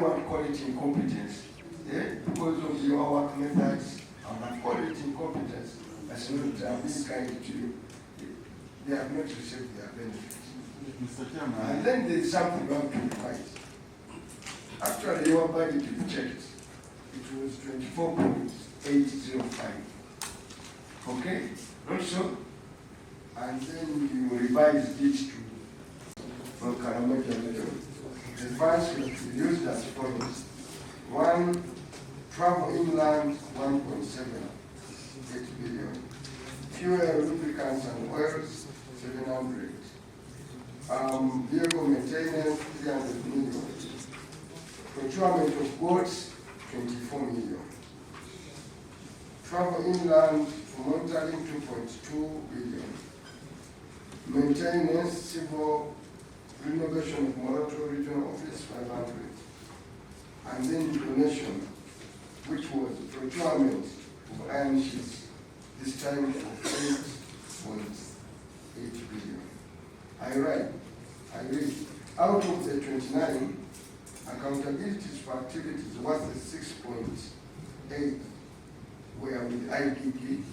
want quality incompetence. Because of your work methods and quality incompetence, as not being kind to you, they have not received their benefits. And then there is something you have to revise. Actually, your budget, if you checked, it was 24.805. Okay? Not so? And then you revised it to from Nabbanja level. The funds will be used as follows. 1, travel inland, 1.78 billion. Fuel, lubricants and oils, 700. Vehicle maintenance, 300 million. Procurement of goods, 24 million. Travel inland for monitoring, 2.2 billion. Maintenance, civil renovation of Moroto Regional Office, 500. And then donation, which was procurement of iron sheets, this time for 8.8 billion. I read, out of the 29, accountabilities for activities worth 6.8 were with IDP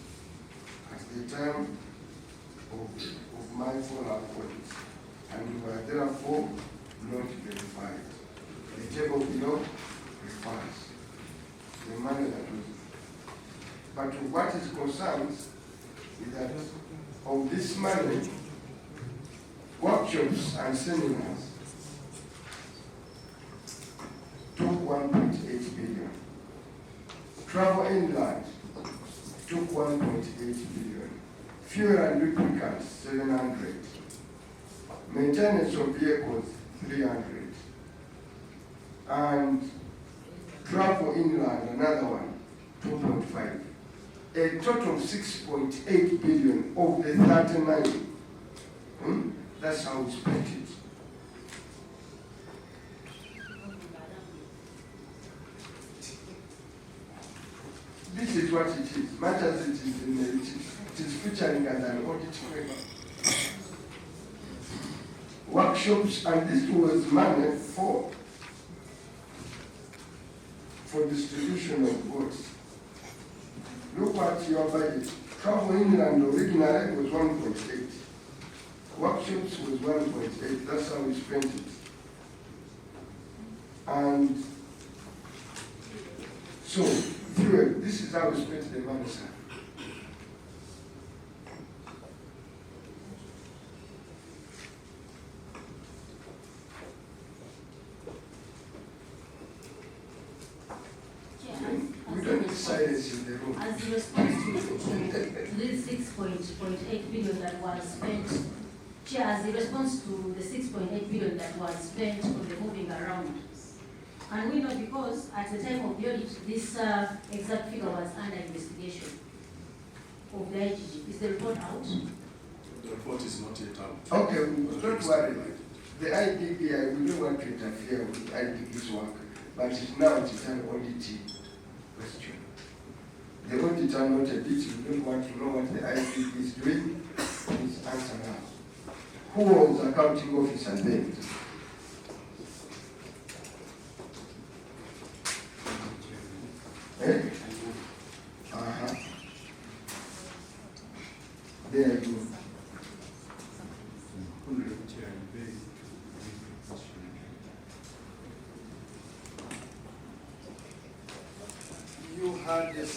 at the time of my follow-up audit, and were therefore not verified. The table below refers to the money that was. But what is concerned is that of this money, workshops and seminars took 1.8 billion. Travel inland took 1.8 billion. Fuel and lubricants, 700. Maintenance of vehicles, 300. And travel inland, another one, 2.5. A total of 6.8 billion of the 39. That's how we spent it. This is what it is. Much as it is in the, it is featuring as an audit paper. Workshops, and this was money for distribution of goods. Look at your budget. Travel inland originally was 1.8. Workshops was 1.8. That's how we spent it. And so, fuel, this is how we spent the money, sir. We don't need silence in the room. As a response to this 6.8 billion that was spent, Chair, as a response to the 6.8 billion that was spent on the moving around, and we know because at the time of the audit, this exact figure was under investigation of the IGG. Is the report out? The report is not yet out. Okay, don't worry. The IDP, we don't want to interfere with IDP's work, but now it's an audit question. The auditor not a bit, we don't want to know what the IDP is doing. Please answer now. Who was accounting officer then? Eh? There you go. You had this.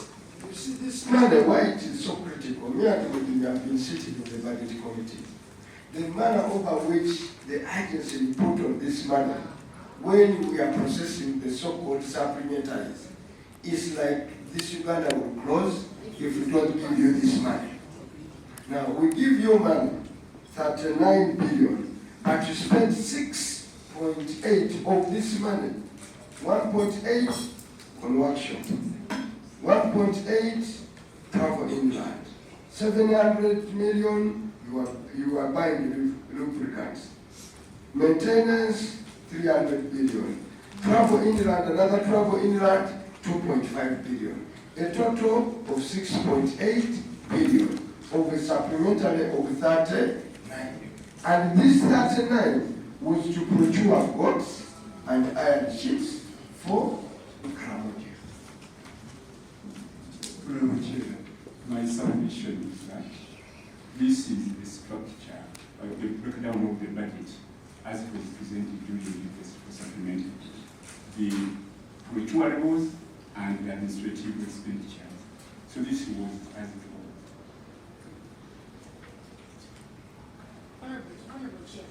You see this manner, why it is so critical. Me and you have been sitting in the budget committee. The manner over which the agency report on this matter, when we are processing the so-called supplementaries, is like this Uganda will close if we don't give you this money. Now, we give you money, 39 billion, and you spend 6.8 of this money, 1.8 on workshop, 1.8 travel inland, 700 million you are buying lubricants, maintenance 300 billion, travel inland, another travel inland 2.5 billion, a total of 6.8 billion of a supplementary of 39. And this 39 was to procure goods and iron sheets for Karamoja. My submission is that this is the structure, the breakdown of the budget as it was presented during the supplementary. The procurables and the administrative expenditure. So this was as it was. Honorable Chair,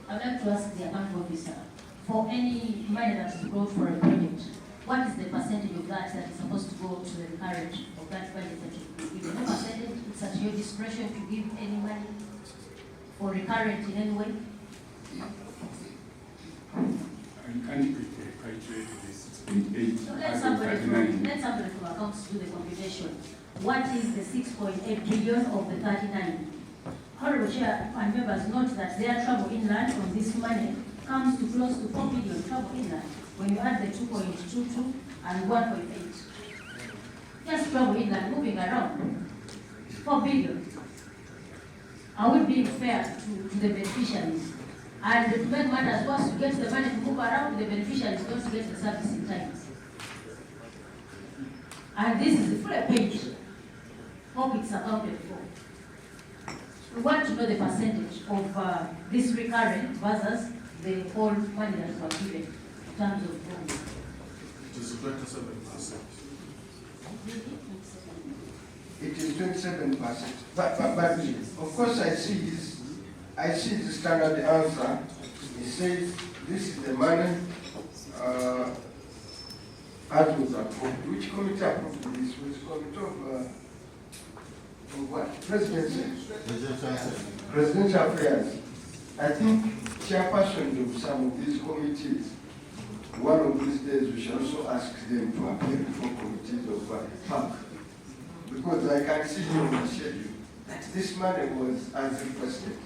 I would like to ask the account officer, for any money that's brought for a project, what is the percentage of that is supposed to go to the recurrent of that budget that you've given? No percentage, it's at your discretion to give any money for recurrent in any way? You can't put the criteria to this 6.8 So as of 39. let somebody from accounts do the computation. What is the 6.8 billion of the 39? Honorable Chair and members, note that their travel inland on this money comes to close to 4 billion travel inland when you add the 2.22 and 1.8. Just travel inland moving around, 4 billion. Are we being fair to the beneficiaries? And to make matters worse, to get the money to move around, the beneficiaries don't get the service in time. And this is the full page. Hope it's accounted for. We want to know the percentage of this recurrent versus the whole money that was given in terms of funds. It is 27%. It is 27%. But of course I see the standard answer. It says this is the money as was approved. Which committee approved this? Was committee of what? Presidency. Presidential affairs. I think chairpersons of some of these committees, one of these days we shall also ask them to appear before committees of PAC. Because I can see on the schedule that this money was as requested.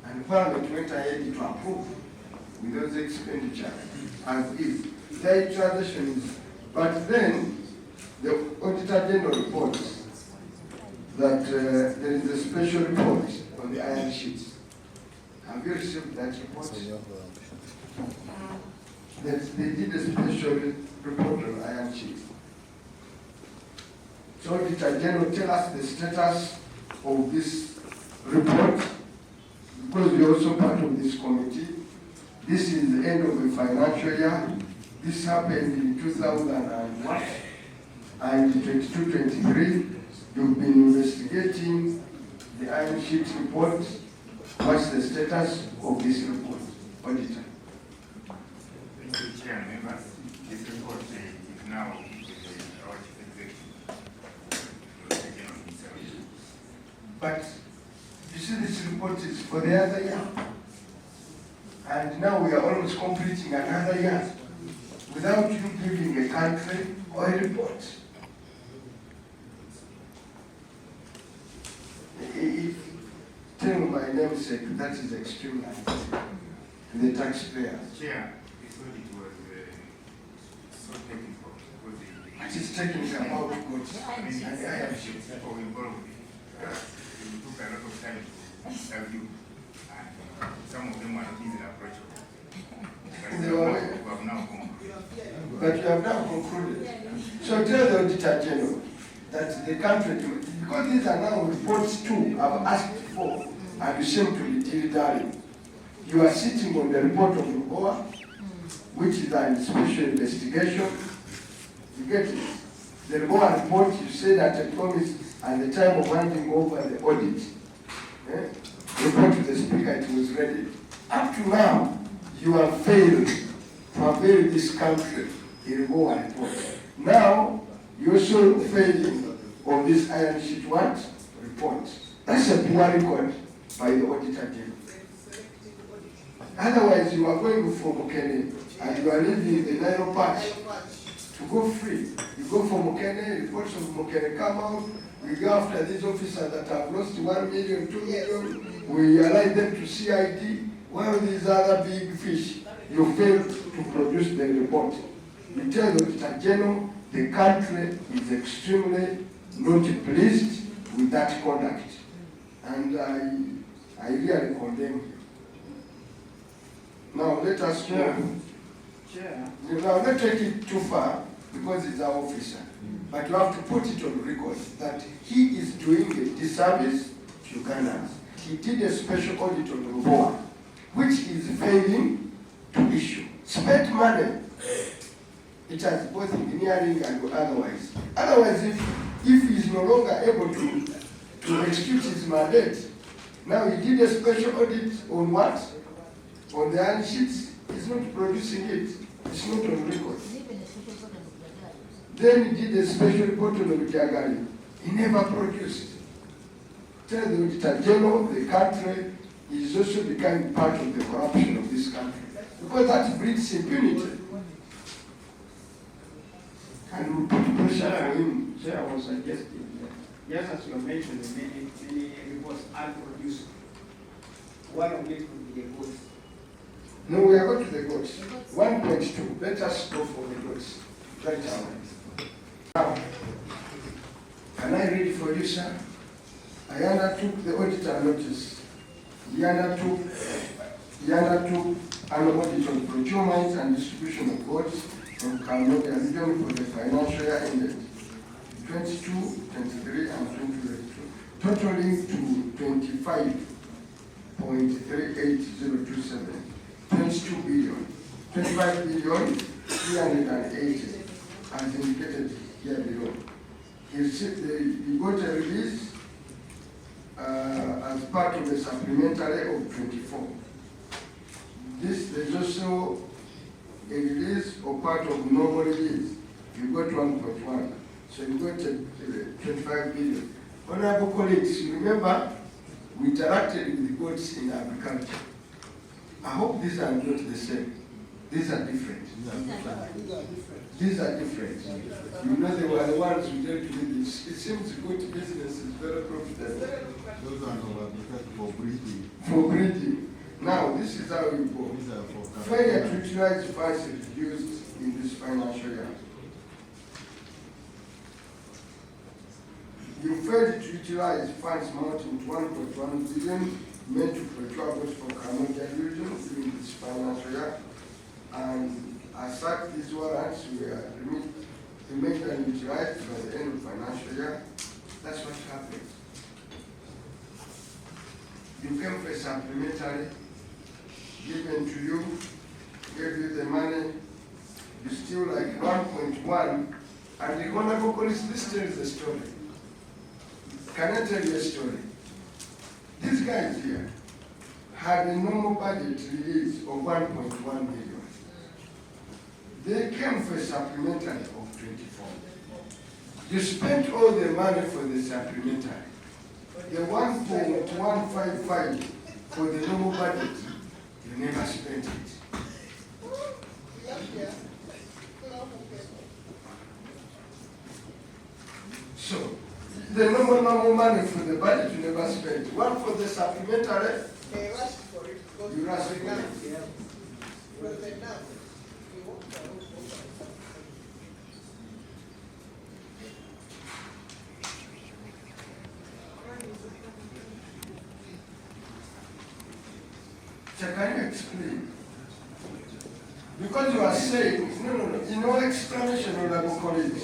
And Parliament went ahead to approve with those expenditures as is. The utilization is, but then the Auditor General reports that there is a special report on the iron sheets. Have you received that report? That they did a special report on iron sheets. So Auditor General tell us the status of this report, because we are also part of this committee. This is the end of the financial year. This happened in 2001 and 22-23. You've been investigating the iron sheet report. What's the status of this report, Auditor? Thank you, Chair and members. This report is now with the Audit Executive. But you see, this report is for the other year. And now we are almost completing another year without you giving a country or a report. If tell my namesake, that is extremely unfair to the taxpayers. Chair, this audit was so technical. It is technical about goods. I have people involved. It took a lot of time to interview, and some of them were not easily approachable. But we have now concluded. But you have now concluded. So tell the Auditor General that the country, because these are now reports too, I've asked for, and you seem to be dilly-dallying. You are sitting on the report of Ruboa, which is an special investigation. You get it? The Ruboa report, you said at a promise at the time of handing over the audit. Report to the Speaker, it was ready. Up to now, you have failed to avail this country in Ruboa report. Now, you're also failing on this iron sheet what? Report. That's a poor record by the Auditor General. Otherwise, you are going for Mukene and you are leaving the Nile patch to go free. You go for Mukene, reports of Mukene come out, we go after these officers that have lost 1 million, 2 million, we align them to CID, while these other big fish, you fail to produce the report. You tell the Auditor General the country is extremely not pleased with that conduct. And I really condemn you. Now let us move Chair. You know, not take it too far because he's our officer, but you have to put it on record that he is doing a disservice to Ugandans. He did a special audit on the board, which is failing to issue. Spent money. It has both engineering and otherwise. Otherwise, if he is no longer able to execute his mandate, now he did a special audit on what? On the hand sheets. He's not producing it. It's not on record. Then he did a special report on the Mulengera. He never produced. Tell the Auditor General, the country is also becoming part of the corruption of this country. Because that breeds impunity. And we put pressure on him. Chair was suggesting that, just as you mentioned, many reports are produced. One of it could be a good. No, we are going to the goats. 1.2. Let us go for the goats. Right now. Now, can I read for you, sir? I undertook the auditor notice. He undertook an audit on procurement and distribution of goods from Nabbanja region for the financial year ended 22, 23, and 2022, totaling to 25.38027. 22 billion, 25 billion, 380, as indicated here below. He got a release as part of the supplementary of 24. There's also a release or part of normal release. You got 1.1, so you got 25 billion. Honorable colleagues, you remember we interacted with the goats in agriculture. I hope these are not the same. These are different. These are different. You know, they were the ones who dealt with this. It seems good business is very profitable. Those are for breeding. For breeding. Now, this is how you go. These are for Failure to utilize funds reduced in this financial year. You failed to utilize funds amounting to 1.1 billion meant to procure goods for Nabbanja region during this financial year. And as such, these warrants were remained unutilized by the end of the financial year. That's what happened. You came for a supplementary given to you, gave you the money, you still like 1.1, and the honorable police, this tells the story. Can I tell you a story? These guys here had a normal budget release of 1.1 billion. They came for a supplementary of 24. You spent all the money for the supplementary. The 1.155 for the normal budget, you never spent it. So, the normal money for the budget you never spent. One for the supplementary, you rush for it. So can you explain? Because you are saying, no, in no explanation, honorable colleagues,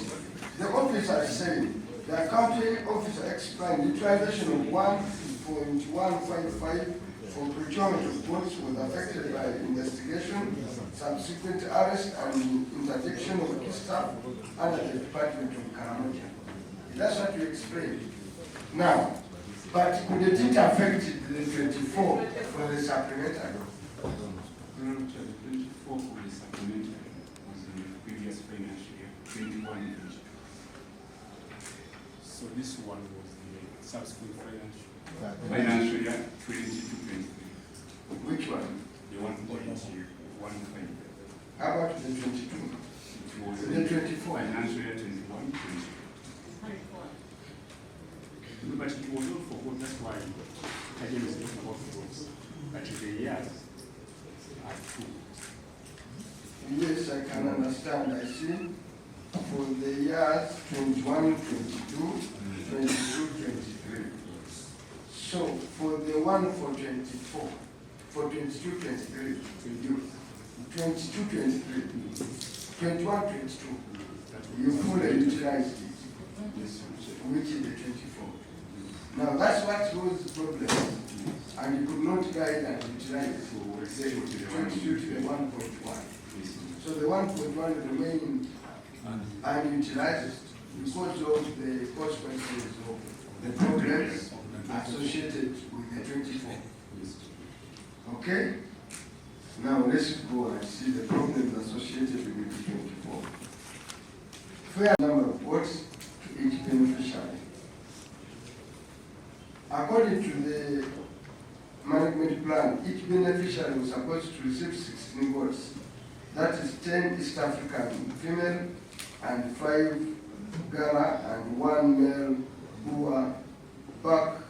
the officer is saying, the accounting officer explained utilization of 1.155 for procurement of goods was affected by investigation, subsequent arrest and interdiction of key staff under the Department of Nabbanja. That's what you explained. Now, but could it affect the 24 for the supplementary? The 24 for the supplementary was in the previous financial year, 21. So this one was the subsequent financial year, 22-23. Which one? The 1.15. How about the 22? It was The 24. financial year 21, 22. But it was not for good, that's why again is not about goods. But the years are two. Yes, I can understand. I see. For the years 21, 22, 22, 23. So for the one for 24, for 22, 23, 22, 23, 21, 22. You fully utilized it, which is the 24. Now that's what was the problem. And you could not guide and utilize the 22 to the 1.1. So the 1.1 remained unutilized because of the consequences of the problems associated with the 24. Okay? Now let's go and see the problems associated with the 24. Fair number of votes to each beneficiary. According to the management plan, each beneficiary was supposed to receive 16 votes. That is 10 East African female and 5 Ghana and 1 male who are back to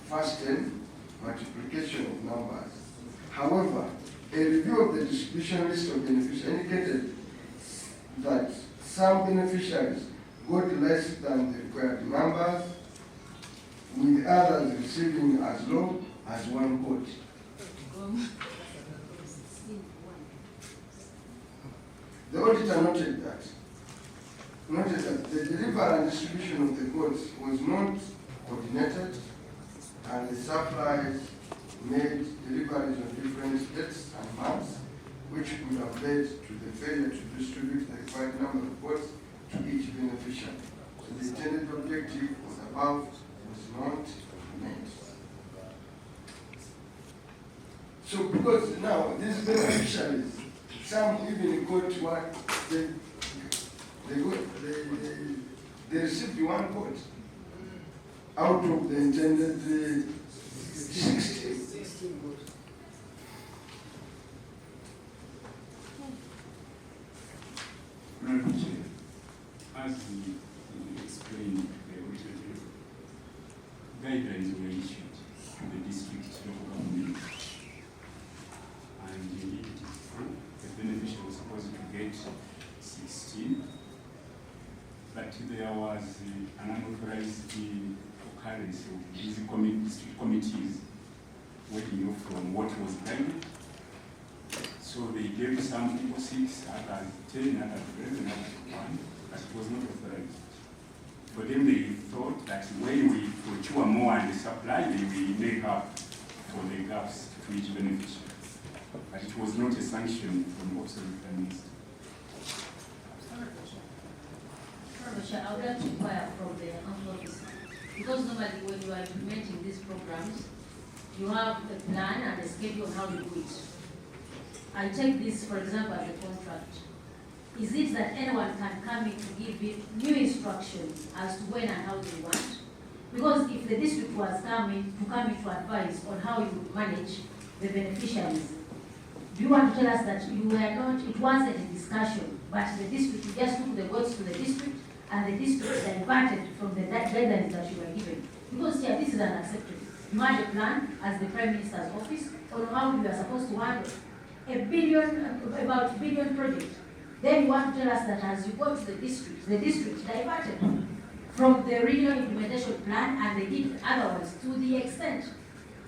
first 10 multiplication of numbers. However, a review of the distribution list of beneficiaries indicated that some beneficiaries got less than the required numbers, with others receiving as low as 1 vote. The auditor noted that the delivery and distribution of the goods was not coordinated, and the suppliers made deliveries on different dates and months, which would have led to the failure to distribute the required number of goods to each beneficiary. So the intended objective was above was not met. So because now these beneficiaries, some even got what they received 1 vote out of the intended 16 votes. As we explained, the auditor guidelines were issued to the district local government, and indeed it is true the beneficiary was supposed to get 16, but there was an unauthorized occurrence of these district committees working off from what was granted. So they gave some people 6, others 10, others 11, others 1, but it was not authorized. For them, they thought that when we procure more and supply, they will make up for the gaps to each beneficiary. But it was not a sanction from Office of the Prime Minister. I would like to inquire from the Council Officer, because normally when you are implementing these programs, you have a plan and a schedule on how you do it. I take this, for example, as a contract. Is it that anyone can come in to give new instructions as to when and how they want? Because if the district was coming to advise on how you would manage the beneficiaries, do you want to tell us that you were not, it wasn't a discussion, but the district, you just took the words to the district and the district diverted from the guidelines that you were given? Because here, this is unacceptable. You had a plan as the Prime Minister's office on how you are supposed to handle about $1 billion project. Then you want to tell us that as you go to the district diverted from the regional implementation plan, and they did otherwise to the extent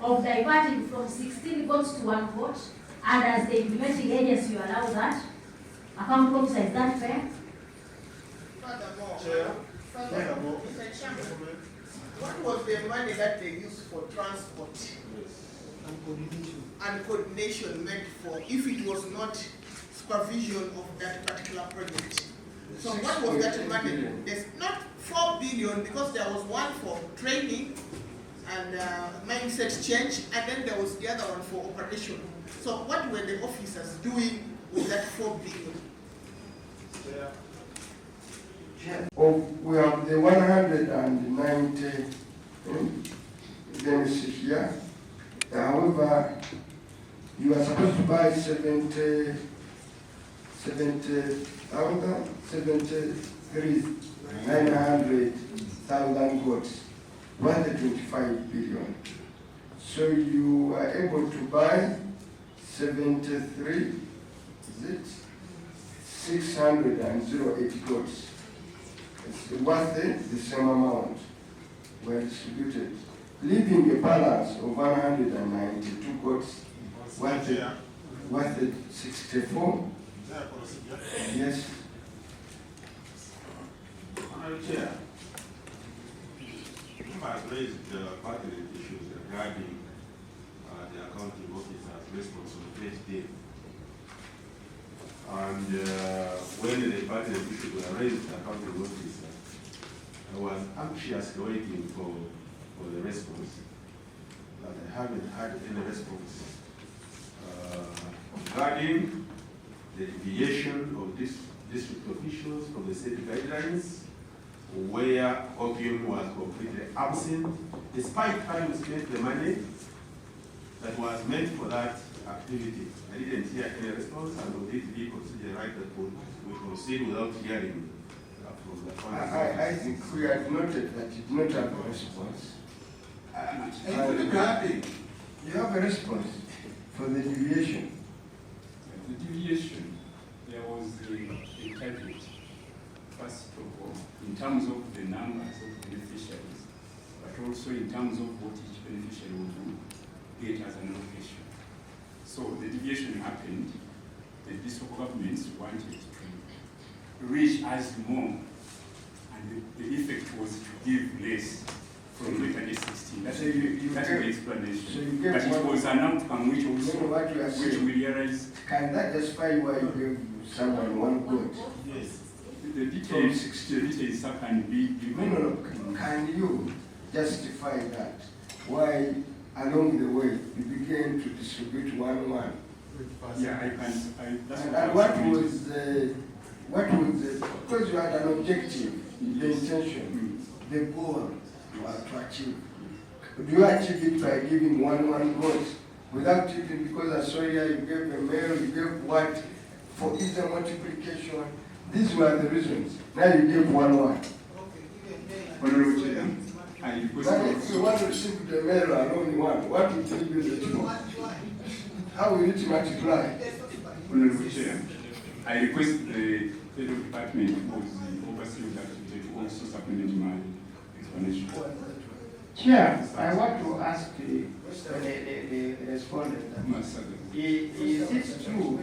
of diverting from 16 votes to 1 vote, and as the implementing agency you allow that. Account officer, is that fair? Furthermore, Mr. Chairman, what was the money that they used for transport and coordination meant for, if it was not supervision of that particular project? So what was that money? There's not 4 billion, because there was one for training and mindset change, and then there was the other one for operation. So what were the officers doing with that 4 billion? We have the 190 benefits here. However, you are supposed to buy 900,000 goods, worth 25 billion. So you are able to buy 608 goods. It's worth the same amount were distributed, leaving a balance of 192 goods worth worth 64. Yes. Honourable Chair, I have raised pertinent issues regarding the accounting officer's responsibility. And when the pertinent issues were raised, the accounting officer, I was anxiously waiting for the response. But I haven't had any response regarding the deviation of district officials from the state guidelines, where opium was completely absent, despite having spent the money that was meant for that activity. I didn't hear any response, and would it be considered right that we proceed without hearing from the I think we had noted that you did not have a response. You have a response for the deviation. The deviation, there was a target, first of all, in terms of the numbers of beneficiaries, but also in terms of what each beneficiary will do, get as an allocation. So the deviation happened, the district governments wanted to reach as more, and the effect was to give less from the target 16. That's, So that's the explanation. So you get but it was an outcome which also, what you are which saying. we realized. Can that justify why you gave someone one vote? Yes. The details can be given. No. Can you justify that? Why, along the way, you began to distribute 1-1? Yeah, I can. That's And what was the, because you had an objective, the intention, the goal you are to achieve. Do you achieve it by giving 1-1 votes without even, because I saw here you gave a mail, you gave what, for easy multiplication? These were the reasons. Now you gave 1-1. Honourable Chair, I But request. if you want to receive the mail and only one, what will you use it for? How will it multiply? Honourable Chair, I request the Federal Department of the Oversight Activity to also supplement my explanation. Chair, I want to ask the respondent, is it true?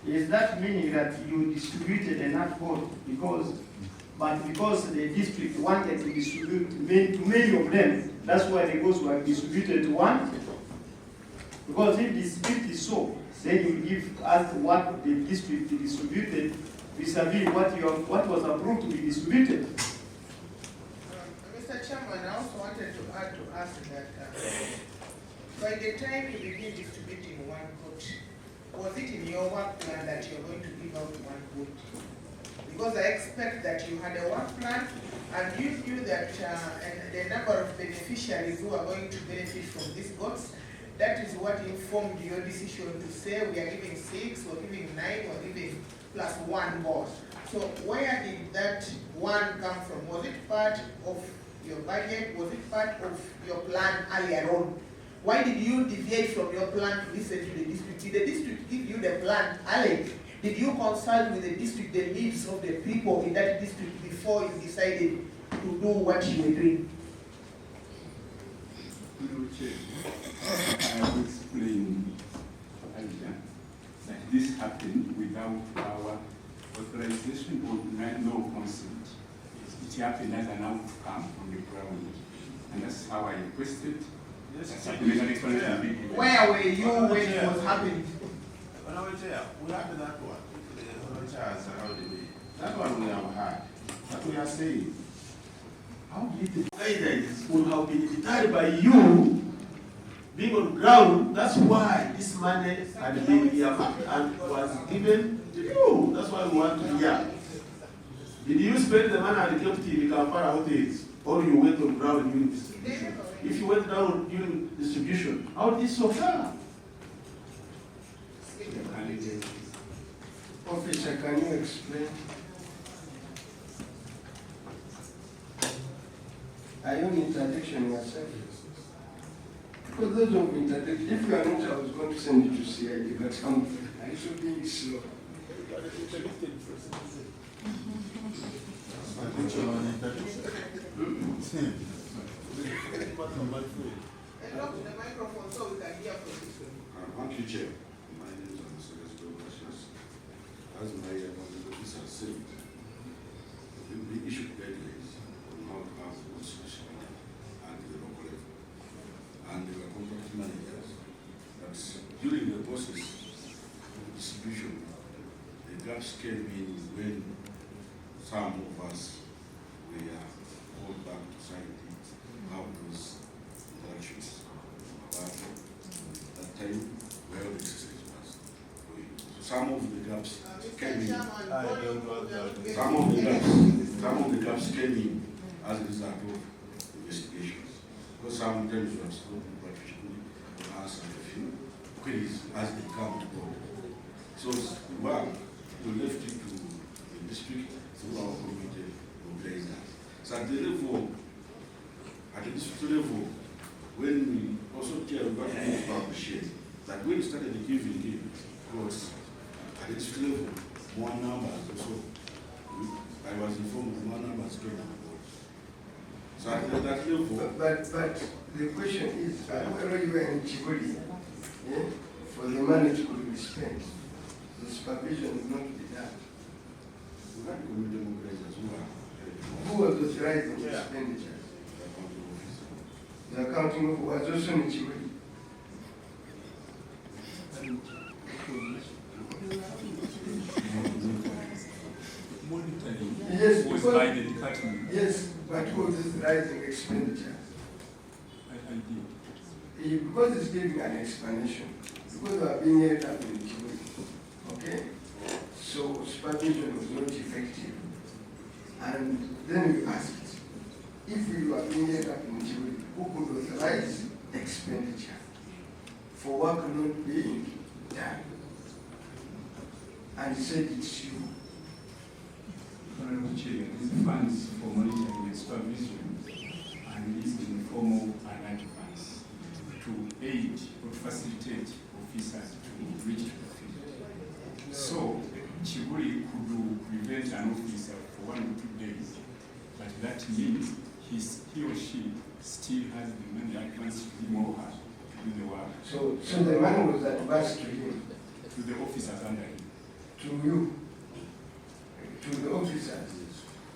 Is that meaning that you distributed enough vote because the district wanted to distribute to many of them, that's why the votes were distributed to one? Because if it is so, then you give us what the district distributed vis-a-vis what was approved to be distributed. Mr. Chairman, I also wanted to add to ask that by the time you begin distributing one vote, was it in your work plan that you're going to give out one vote? Because I expect that you had a work plan and you knew that and the number of beneficiaries who are going to benefit from these votes, that is what informed your decision to say we are giving 6, we're giving 9, we're giving plus 1 vote. So where did that 1 come from? Was it part of your budget? Was it part of your plan earlier on? Why did you deviate from your plan to listen to the district? Did the district give you the plan early? Did you consult with the district the needs of the people in that district before you decided to do what you were doing? I have explained earlier that this happened without our authorization or no consent. It happened as an outcome on the ground. And that's how I requested. Yes, Supplementary explanation be given. Where were you when it was happening? Honourable Chair, we had that one. The Honourable Chair has allowed me. That one we have had. But we are saying, how did the guidance would have been deterred by you being on ground? That's why this money had been earmarked and was given to you. That's why we want to hear. Did you spend the money and kept it in Kampala hotels? Or you went on ground during distribution? If you went down during distribution, how did this occur? Officer, can you explain? Are you on interdiction yourself? Because those of interdiction, if you are not, I was going to send you to CID, but I'm also being slow. Talk to the microphone so we can hear from this one. Thank you, Chair. My name is as my officer said, we issued guidelines on how to have consultation at the local level. And there were contract managers. But during the process of distribution, the gaps came in when some of us were called back to society, have those interactions. But at that time, where the exercise was going. So some of the gaps came in. Some of the gaps came in as a result of investigations. Because sometimes you have spoken practically to answer a few queries as they come to board. So we left it to the district through our committee organizers. So at the district level, when we also care about the appreciate that when we started giving it, because at the district level, more numbers also, I was informed that more numbers came on board. So at that level. But the question is, whether you were in Chibuli, for the money to be spent, the supervision is not be done. We had community organizers Who was authorizing the expenditure? The accounting officer was also in Chibuli. Monitoring Yes, was because- by the department. Yes, but who was authorizing expenditure? I did. Because it's giving an explanation, because we are being held up in Chibuli, okay? So supervision was not effective. And then we asked, if we were being held up in Chibuli, who could authorize expenditure for work not being done? And he said it's you. Honorable Chair, these funds for monitoring and supervision and these informal alert funds to aid or facilitate officers to reach the field. So, Chibuli could prevent an officer for 1 or 2 days, but that means he or she still has the money advanced to him or her to do the work. So the money was advanced to him, To the officers under him. to you, to the officers.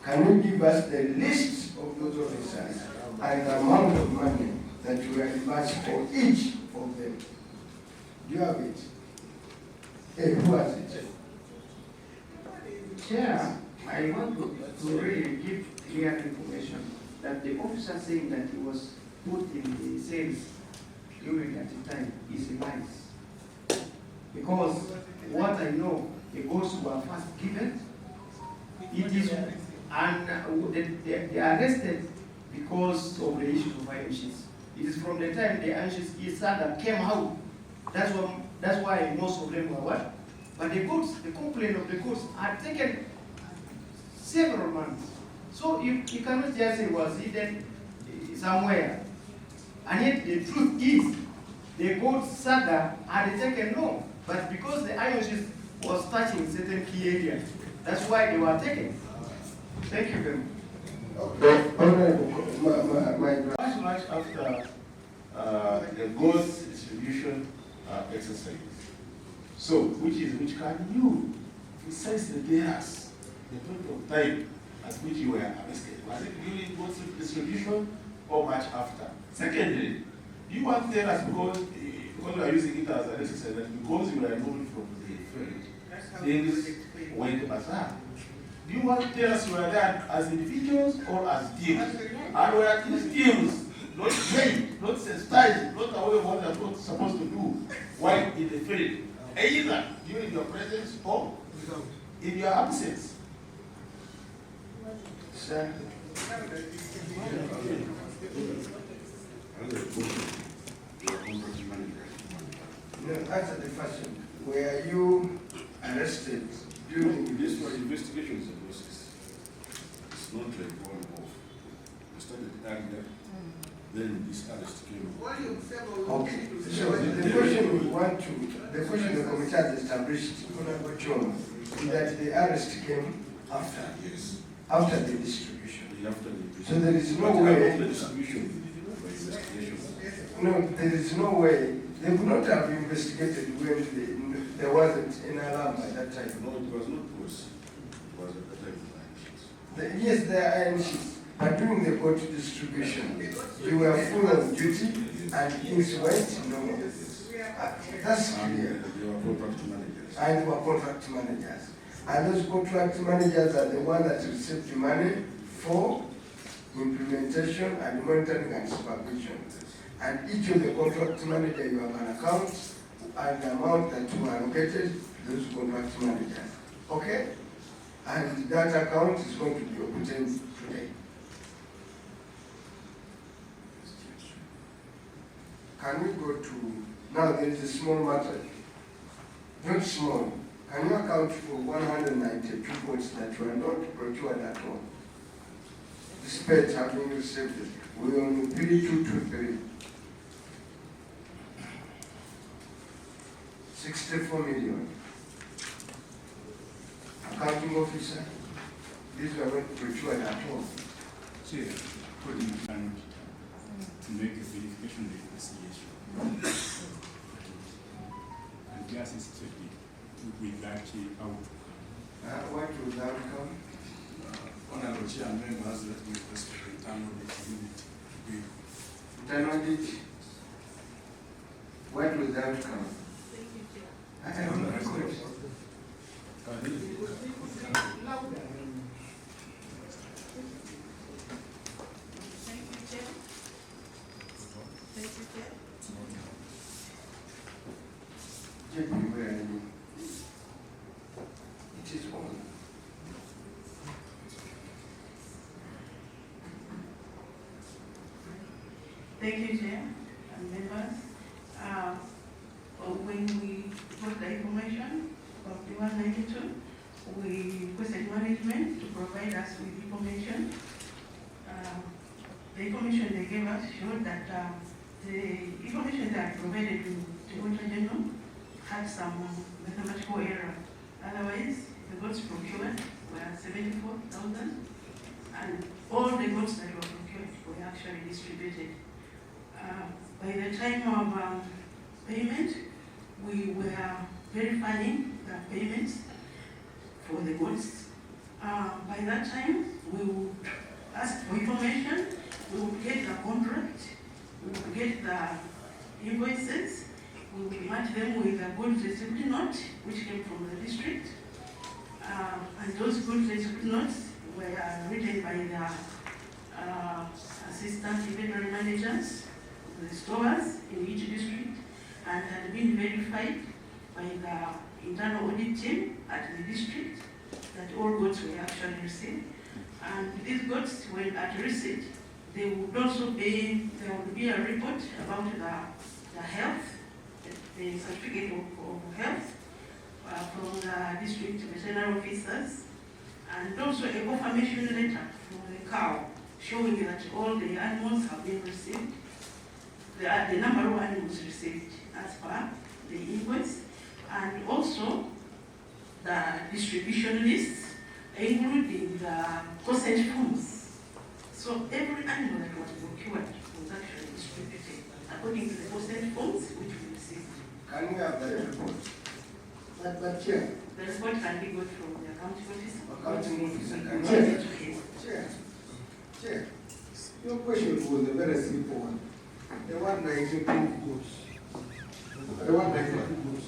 Can you give us the list of those officers and the amount of money that you were advanced for each of them? Do you have it? Hey, who has it? Chair, I want to really give clear information that the officer saying that he was put in the cells during that time is lies. Because what I know, the ghosts were first given, it is, and they are arrested because of the issue of violations. It is from the time the anxious that came out. That's why most of them were what? But the goods, the complaint of the goods had taken several months. So you cannot just say it was hidden somewhere. And yet the truth is, the goods saga had taken no. But because the iron sheet was touching certain key areas, that's why they were taken. Thank you very much. much after the goods distribution exercise. So, which can you precise the days, the point of time at which you were arrested? Was it during goods distribution or much after? Secondly, do you want to tell us, because we are using it as an exercise, that because you were removed from the field, things went bizarre? Do you want to tell us you were there as individuals or as teams? And were these teams not trained, not sensitized, not aware of what they're not supposed to do while in the field, either during your presence or in your absence? Sir? No, answer the question. Were you arrested during This was investigation is a process. It's not like one off. We started earlier, then this arrest came. Okay, so the question we want to, the question the committee has established, Honorable Choma, is that the arrest came after, Yes. after the distribution. After the So there is no But way. after the distribution. investigation. No, there is no way. They would not have investigated when there wasn't an alarm at that time. No, it was not close. It was at the time of the actions. Yes, there are iron sheets, but during the boat distribution, you were full of duty and things went no. That's clear. They were contract managers. And they were contract managers. And those contract managers are the ones that received the money for implementation and monitoring and supervision. And each of the contract manager, you have an account and the amount that you allocated to those contract managers. Okay? And that account is going to be opened today. Can we go to, now there is a small matter, not small. Can you account for 192 votes that were not procured at all? Despite having received it, we only 3223. 64 million. Accounting officer, these were not procured at all. Chair, according to an auditor, to make a verification reconciliation. And gas is studied with that out. What was the outcome? Honorable Chair and members, let me request for the internal unit. Internal audit. What was the outcome? I have no record. JP, where are you? It is on. Thank you, Chair and members. When we got the information of the 192, we requested management to provide us with information. The information they gave us showed that the information that provided to the Auditor General had some mathematical error. Otherwise, the goods procured were 74,000, and all the goods that were procured were actually distributed. By the time of payment, we were verifying the payments for the goods. By that time, we would ask for information, we would get the contract, we would get the invoices, we would match them with a good receipt note, which came from the district. And those good receipt notes were written by the assistant inventory managers, the stores in each district, and had been verified by the internal audit team at the district that all goods were actually received. And these goods, when at receipt, they would also be, there would be a report about the health, the certificate of health from the district veterinary officers, and also a confirmation letter from the cow showing that all the animals have been received, the number of animals received as per the invoice, and also the distribution lists, including the postage forms. So every animal that was procured was actually distributed according to the postage forms which we received. Can we have that report? But Chair. The report can be got from the accounting officer. Accounting officer, can we Chair. have that? Chair, your question was a very simple one. The 192 goods, the 192 goods,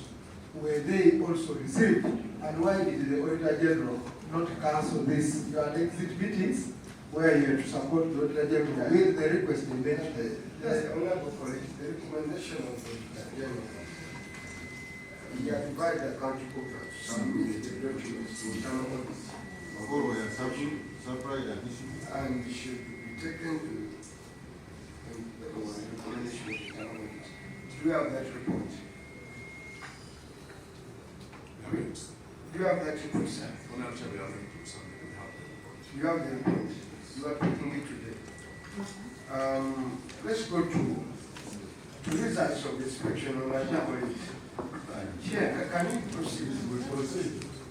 were they also received? And why did the Auditor General not cancel this? You had exit meetings where you had to support the Auditor General with the request they made to the... Yes, I want to go for it. The recommendation of the Auditor General. He advised the county corporate to submit the documents to internal audit. And should be taken to the recommendation of internal audit. Do you have that report? Do you have that report, sir? You have the report. You are taking it today. Let's go to results of the inspection on Nabbanja. Chair, can you proceed?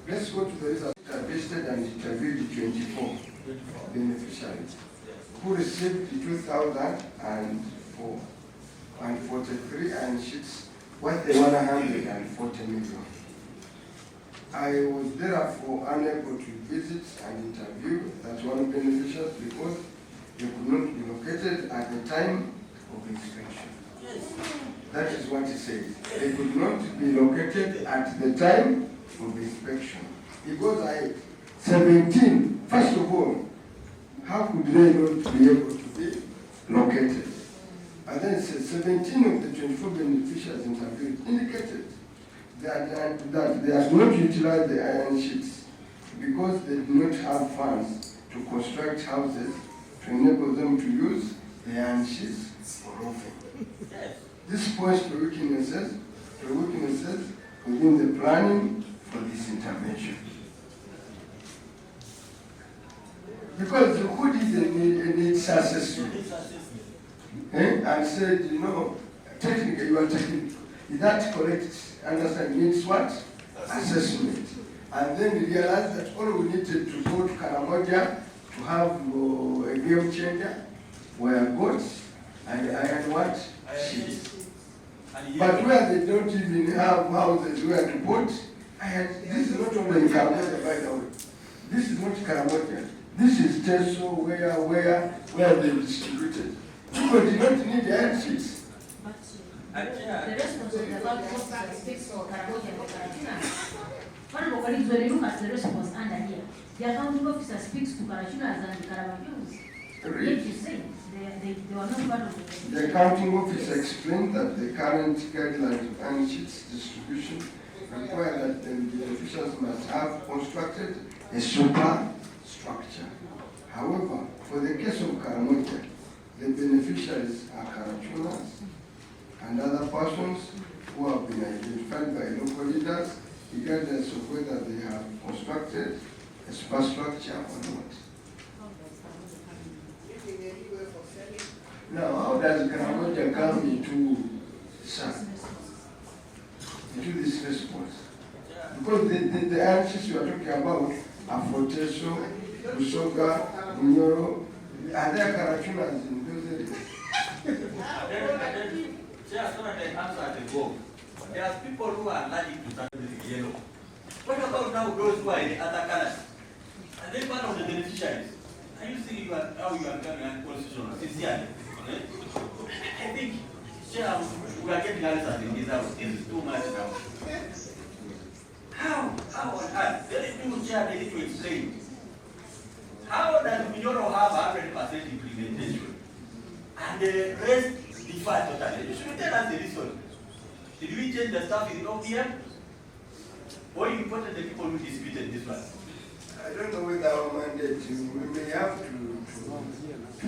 Let's go to the results. Vested and interviewed 24 beneficiaries who received 2,000 and 44 and 43 iron sheets worth 140 million. I was therefore unable to visit and interview that one beneficiaries because they could not be located at the time of inspection. That is what he says. They could not be located at the time of inspection. Because 17, first of all, how could they not be able to be located? And then it says 17 of the 24 beneficiaries interviewed indicated that they had not utilized the iron sheets because they did not have funds to construct houses to enable them to use the iron sheets for roofing. This points to weaknesses within the planning for this intervention. Because who did the needs assessment? And said, you know, technically you are taking, is that correct? Understand needs what? Assessment. And then we realized that all we needed to go to Karamoja to have a game changer were goats and iron what? Sheets. But where they don't even have houses where to put, this is not only in Karamoja, by the way. This is not Karamoja. This is Teso where they distributed. People did not need iron sheets. The response of the Lord speaks for Karamoja and Karachunas. One of the colleagues, when you look at the response under here, the accounting officer speaks to Karachunas and Karabajus. Yet you say they were not part of the accounting officer explained that the current guidelines of iron sheets distribution require that the beneficiaries must have constructed a superstructure. However, for the case of Karamoja, the beneficiaries are Karachunas and other persons who have been identified by local leaders, regardless of whether they have constructed a superstructure or not. Now, how does Karamoja come into this response? Because the answers you are talking about are Forteso, Usoga, Munyoro. Are there Karachunas in those areas? There are people who are allergic to something yellow. What about now those who are in the other colors? Are they part of the beneficiaries? Are you seeing how you are coming and constitutional sincerely? I think we are getting answers in this house. This is too much now. How on earth? Very few chair they need to explain. How does Minyoro have 100% implementation? And the rest differ totally. You should tell us the reason. Did we change the stuff in OPM? Or you imported the people who disputed this one? I don't know whether our mandate, we may have to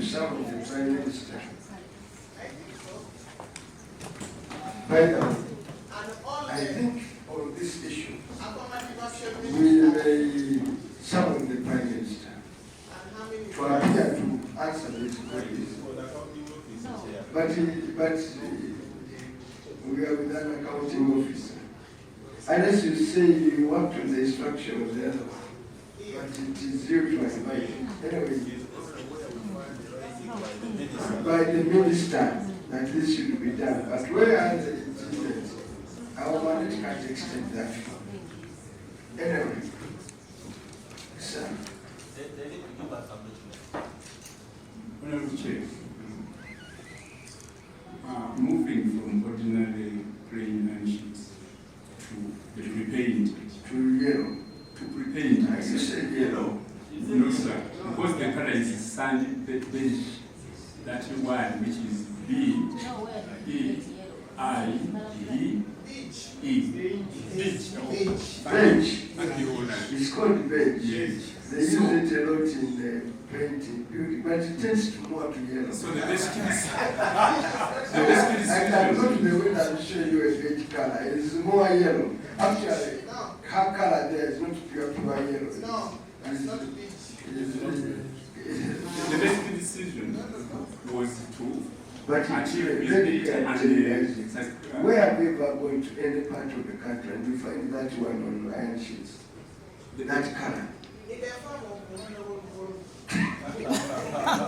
summon the Prime Minister. By the way, I think on this issue, we may summon the Prime Minister to appear to answer this question. But we are with an accounting officer. Unless you say you work on the instruction of the other one. But it is you to advise. Anyway, by the minister that this should be done. But where are the incidents? Our mandate can't extend that. Anyway, sir. They need to give us some. Honorable Chair, moving from ordinary plain iron sheets to the repaint To yellow. to repaint. I said yellow. No, sir. Because the color is sand beige. That one which is B E I E E. Beige. It's called beige. Yes. They use it a lot in the painting, but it tends to more to yellow. So the best is I can go to the window and show you a beige color. It's more yellow. Actually, her color there is not pure yellow. No, that's not beige. the best decision was to But achieve very visibility and where are we ever going to any part of the country and you find that one on iron sheets? That color.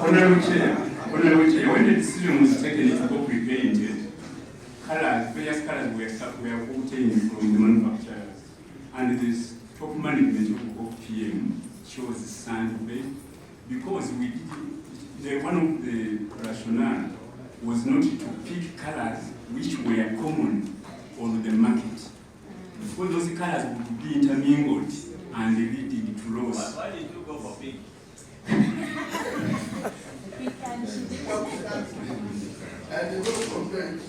Honorable Chair, When the decision was taken to go pre-painted, colors, various colors were obtained from the manufacturers. And this top management of PM chose sandpaper because one of the rationale was not to pick colors which were common on the market. Because those colors would be intermingled and leading to loss. Why did you go for pink? And you don't complain.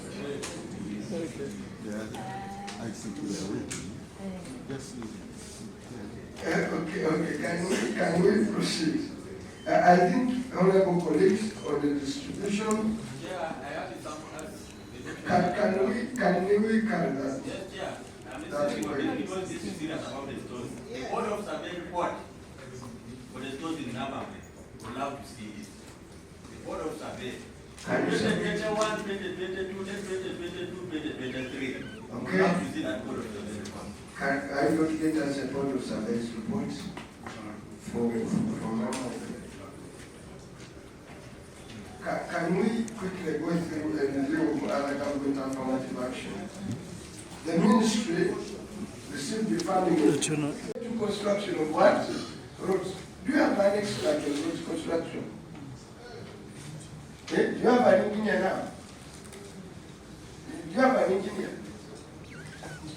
Okay, can we proceed? I think, honorable colleagues, on the distribution, Yeah, I have something else. can we carry that? Yes, yeah. That's I'm right. because this is serious about the stores. The board of survey report for the stores in Nabbanja. We'd love to see it. The board of survey. Can you say? 2021, 2022, 2022, 2023. Okay. We'd love to see that board of survey report. Can I not get us a board of surveys report for now? Can we quickly go through a review of other government affirmative action? The ministry received the funding to construction of what? Roads. Do you have an expert on roads construction? Do you have an engineer now? Do you have an engineer?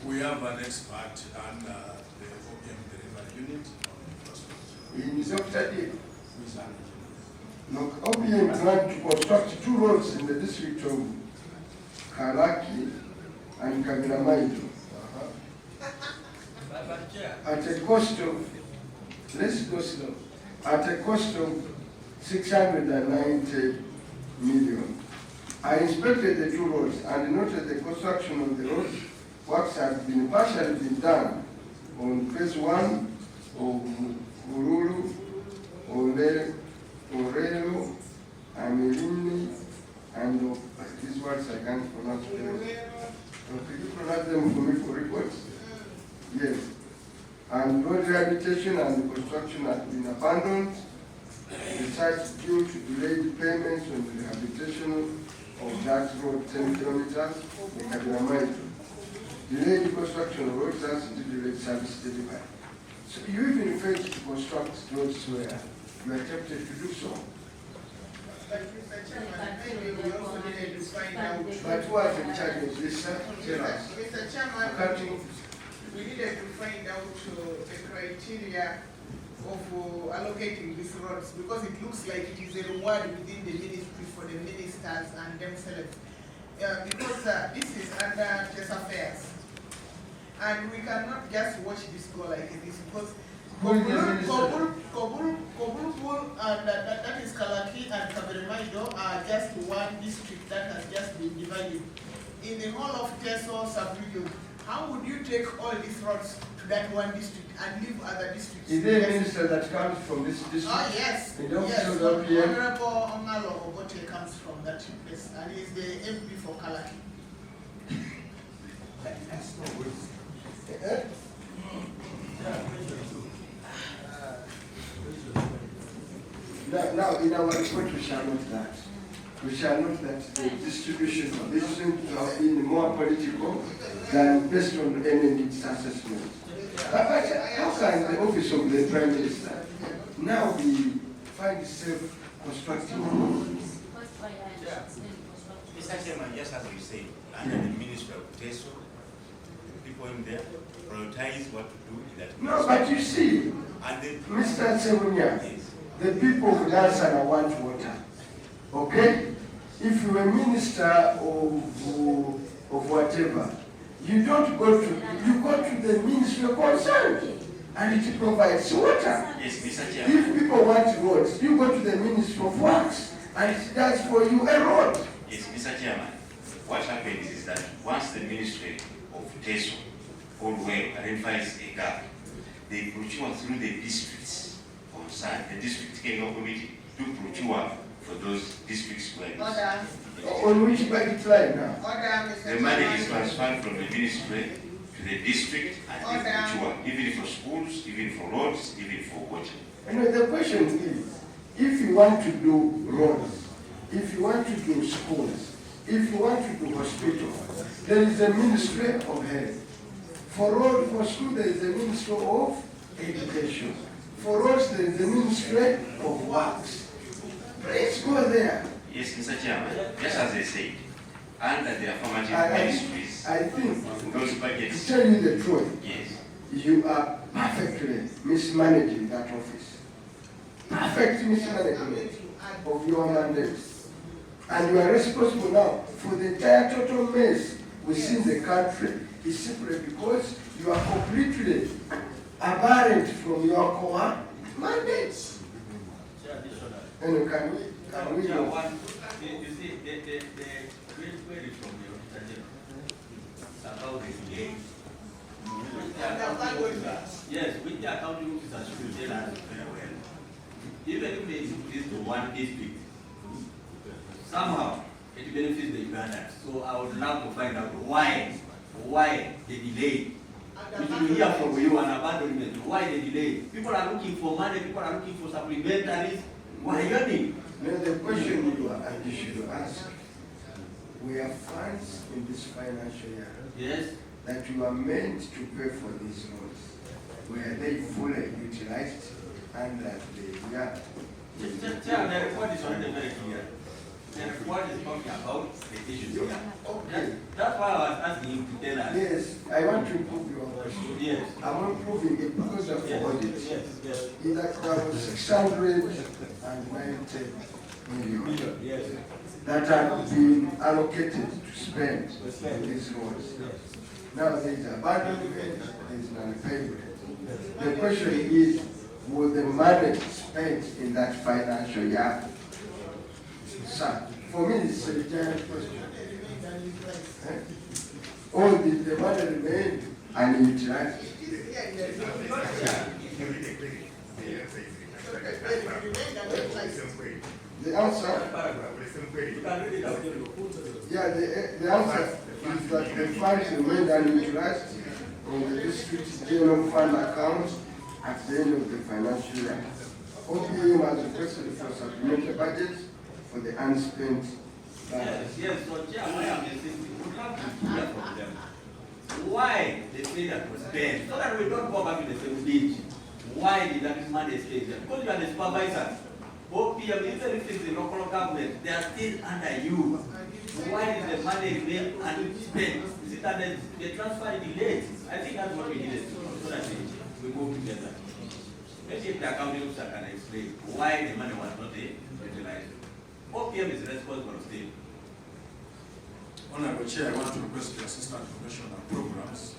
We have an expert and the OPM delivery unit on infrastructure. In Dr. D. Who is an engineer. Look, OPM planned to construct 2 roads in the district of Karaki and Kabiramaido But Chair, at a cost of, let's go slow, at a cost of 690 million. I inspected the 2 roads and noted the construction of the road works has been partially been done on phase 1 of Ururu, Orelo, Amelini, and these words I can't pronounce well. Could you pronounce them for me for reports? Yes. And road rehabilitation and construction has been abandoned. The site due to delayed payments on the rehabilitation of that road 10 kilometers in Kabiramaido. Delayed construction of roads has to delayed service delivery. So you even failed to construct roads where you are tempted to do so. But Mr. Chairman, maybe we also needed to find out. But who has in charge of this, sir? Tell us. Mr. Chairman, Accounting. we needed to find out the criteria of allocating these roads, because it looks like it is a reward within the ministry for the ministers and themselves. Because this is under Chess Affairs. And we cannot just watch this go like this, because Kobulbul and that is Kalaki and Kabiramaido are just one district that has just been divided. In the whole of Teso sub-region, how would you take all these roads to that one district and leave other districts? Is there a minister that comes from this district? Ah, yes. You don't Yes, show up here? Honorable Ongalo Obote comes from that place, and he is the MP for Kalaki. Now, in our report, we shall note that. We shall note that the distribution of this seems to have been more political than based on any needs assessment. But how can the office of the Prime Minister now be find itself constructing? Mr. Chairman, just as you said, under the Ministry of Teso, people in there prioritize what to do in that. No, but you see, And the Mr. Sebunya, the people of Lansana want water. Okay? If you're a minister of whatever, you don't go to, you go to the ministry concerned, and it provides water. Yes, Mr. Chairman. If people want roads, you go to the Ministry of Works, and it does for you a road. Yes, Mr. Chairman. What happens is that once the Ministry of Teso or well identifies a gap, they procure through the districts concerned. The district technical committee to procure for those districts where Order. On which budget line now? Order, Mr. the money is Chairman. transferred from the ministry to the district and they procure, even for schools, even for roads, even for water. You know, the question is, if you want to do roads, if you want to do schools, if you want to do hospital, there is a Ministry of Health. For road, for school, there is a Ministry of Education. For roads, there is a Ministry of Works. Please go there. Yes, Mr. Chairman, just as I said, under the affirmative ministries, I think, those budgets. to tell you the truth, Yes. you are perfectly mismanaging that office. Perfect mismanagement of your mandate. And you are responsible now for the entire total mess within the country. It's simply because you are completely aberrant from your core mandates. And can we You see, the great query from the Auditor General about the delay. Yes, which the accounting officers should tell us very well. Even if they do this to one district, somehow it benefits the Ugandans. So I would love to find out why the delay. We should hear from you an abandonment. Why the delay? People are looking for money, people are looking for supplementaries. Why are you doing? Now the question you should ask, we have funds in this financial year Yes. that you are meant to pay for these loans. Were they fully utilized under the year? The report is already very clear. The report is talking about the issues here. Okay. That's why I was asking you to tell us. Yes, I want to improve your question. Yes. I'm improving it because of Yes. audit. Yes. That there was 690 million Yes. that have been allocated to spend on these roads. Now there is abandonment, there is non-payment. The question is, will the money spent in that financial year? Sir, for me it's a giant question. Or did the money remain unutilized? The answer, yeah, the answer is that the funds remained unutilized on the district general fund account at the end of the financial year. OPM has requested for supplementary budget for the unspent budget. Yes. So, Chair, why am I saying we would love to hear from them. Why they say that was spent, so that we don't go back to the same page. Why did that money stay there? Because you are the supervisor. OPM, even if it's the local government, they are still under you. Why did the money remain unspent? Is it that the transfer delayed? I think that's what we needed so that we move together. Maybe if the accounting officer can explain why the money was not utilized. OPM is responsible still. Honorable Chair, I want to request the Assistant Commissioner of Programs